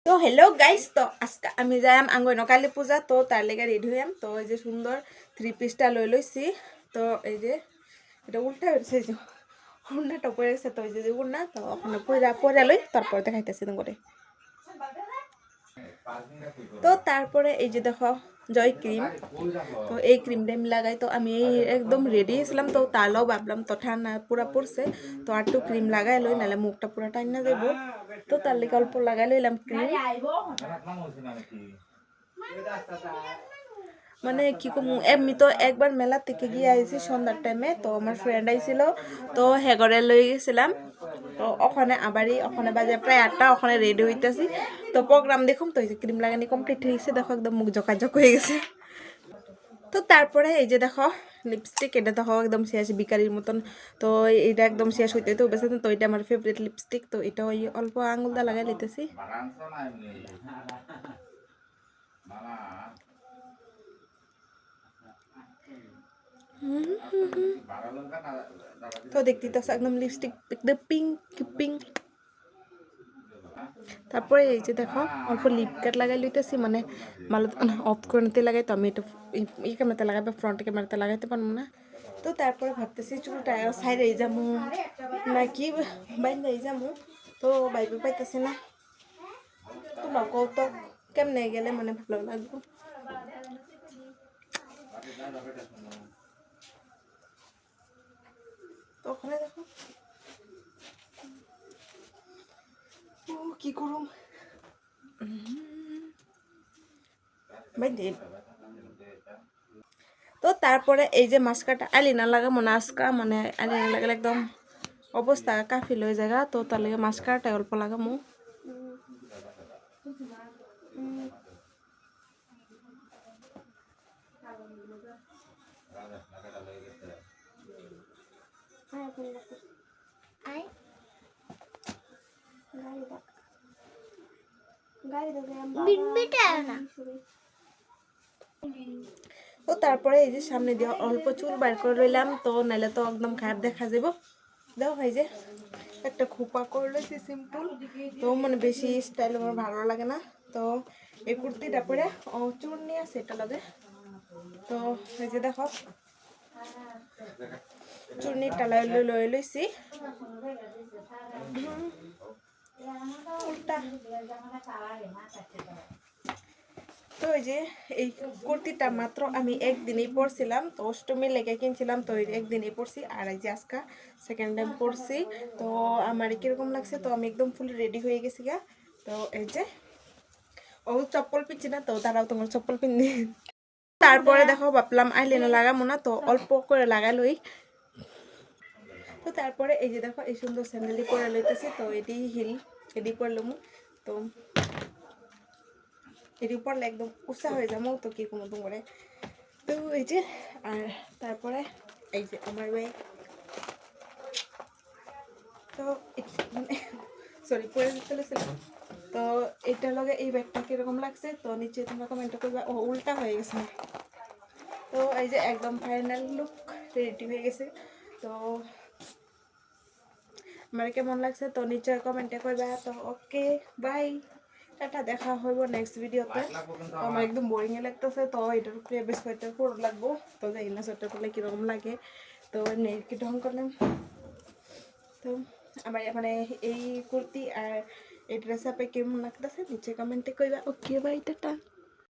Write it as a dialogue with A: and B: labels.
A: তো hello guys, তো আজকে আমি যাইম আঙ্গন কালী পূজা। তো তার লেগে রেডি হইয়াম। তো এই যে সুন্দর 3 পিসটা লইছি। তো এই যে এটা উল্টা হয়েছে, যে উন্নাটা পরে গেছে। তো এই যে উন্না, তো ওখানে পরে লই, তারপরে দেখাইতেছি করে। তো তারপরে এই যে দেখো জয় ক্রিম। তো এই ক্রিমটা আমি লাগাই। তো আমি একদম রেডি ছিলাম, তো তারও ভাবলাম তো ঠান্ডা পুরা পড়ছে, তো আর একটু ক্রিম লাগাই লই, নাহলে মুখটা পুরা টাইনা যাব। তো তার লেগে অল্প লাগাই লইলাম ক্রিম। মানে কি কম, এমনি তো একবার মেলা থেকে গিয়ে আইছি সন্ধ্যার টাইমে। তো আমার ফ্রেন্ড আইছিল, তো হেগরে লই গেছিলাম। তো ওখানে বাজে প্রায় 8টা, ওখানে রেডি হইতেছি। তো প্রোগ্রাম দেখুন, তো এই যে ক্রিম লাগানি কমপ্লিট হয়েছে। দেখো একদম মুখ জকাজক হয়ে গেছে। তো তারপরে এই যে দেখো লিপস্টিক, এটা দেখো একদম শেষ বিকারির মতন। তো এটা একদম শেষ হইতে হইতে বেছে। তো এটা আমার ফেভারিট লিপস্টিক। তো এটা ওই অল্প আঙুল দা লাগাই লিতেছি। তো দেখতে তো একদম লিপস্টিক একদম পিঙ্ক পিঙ্ক। তারপরে এই যে দেখো অল্প লিপ কাট লাগাই লইতেছি, মানে ভালো অফ করে নিতে লাগাই। তো আমি এটা এই ক্যামেরাতে লাগাই বা ফ্রন্ট ক্যামেরাতে লাগাইতে পারবো না। তো তারপরে ভাবতেছি চুলটা সাইডে যাবো নাকি বাইরে যাবো। তো বাইবে পাইতেছি না। তোমার কত কেমনে গেলে মানে ভালো লাগবে। তো ওখানে দেখো কি করুম বাইরে। তো তারপরে এই যে মাস্কাটা আইলিনা লাগাবো না আজকা, মানে আইলিনা লাগালে একদম অবস্থা কাফিল হয়ে জায়গা। তো তার লাগে মাস্কারাটা অল্প লাগামো। তো তারপরে এই যে সামনে দিয়ে অল্প চুল বার করে লইলাম। তো নাইলে তো একদম খারাপ দেখা যাব। দাও ভাই যে একটা খোপা করে লইছি সিম্পল। তো মানে বেশি স্টাইল আমার ভালো লাগে না। তো এই কুর্তিটা পরে চুল নিয়ে আছে এটা লাগে। তো এই যে দেখো চুর্নিটা লই লইছি উল্টা। তো এই যে এই কুর্তিটা মাত্র আমি একদিনই পরছিলাম। তো অষ্টমীর লেগে কিনছিলাম, তো একদিনই পরছি। আর এই যে আজকে সেকেন্ড টাইম পরছি। তো আমার কিরকম লাগছে, তো আমি একদম ফুল রেডি হয়ে গেছি গা। তো এই যে ও চপ্পল পিনছি না, তো তারাও তোমার চপ্পল পিনদি। তারপরে দেখো ভাবলাম আইলাইনার লাগাবো না, তো অল্প করে লাগাই লই। তো তারপরে এই যে দেখো এই সুন্দর স্যান্ডেলটি পরে লইতেছি। তো এটি হিল এটি পরলাম। তো এটি পরলে একদম উৎসাহ হয়ে যাবো। তো কি কোনো করে। তো এই যে আর তারপরে এই যে আমার ব্যাগ। তো মানে সরি পরে চলেছিলাম। তো এটার লগে এই ব্যাগটা কিরকম লাগছে, তো নিচে তোমরা কমেন্ট করবে। ও উল্টা হয়ে গেছে। তো এই যে একদম ফাইনাল লুক রেডি হয়ে গেছে। তো আমার কেমন লাগছে, তো নিচে কমেন্টে করবে। তো ওকে বাই, টাটা, দেখা হইব নেক্সট ভিডিওতে। তো আমার একদম বোরিং লাগতেছে। তো এটার উপরে বেশ সোয়েটার পরে লাগবো। তো যাই না সোয়েটার পরলে কীরকম লাগে। তো কি ঢং করলাম। তো আমার মানে এই কুর্তি আর এই ড্রেস আপে কেমন লাগতেছে নিচে কমেন্টে কইবা। Okay bye, tata.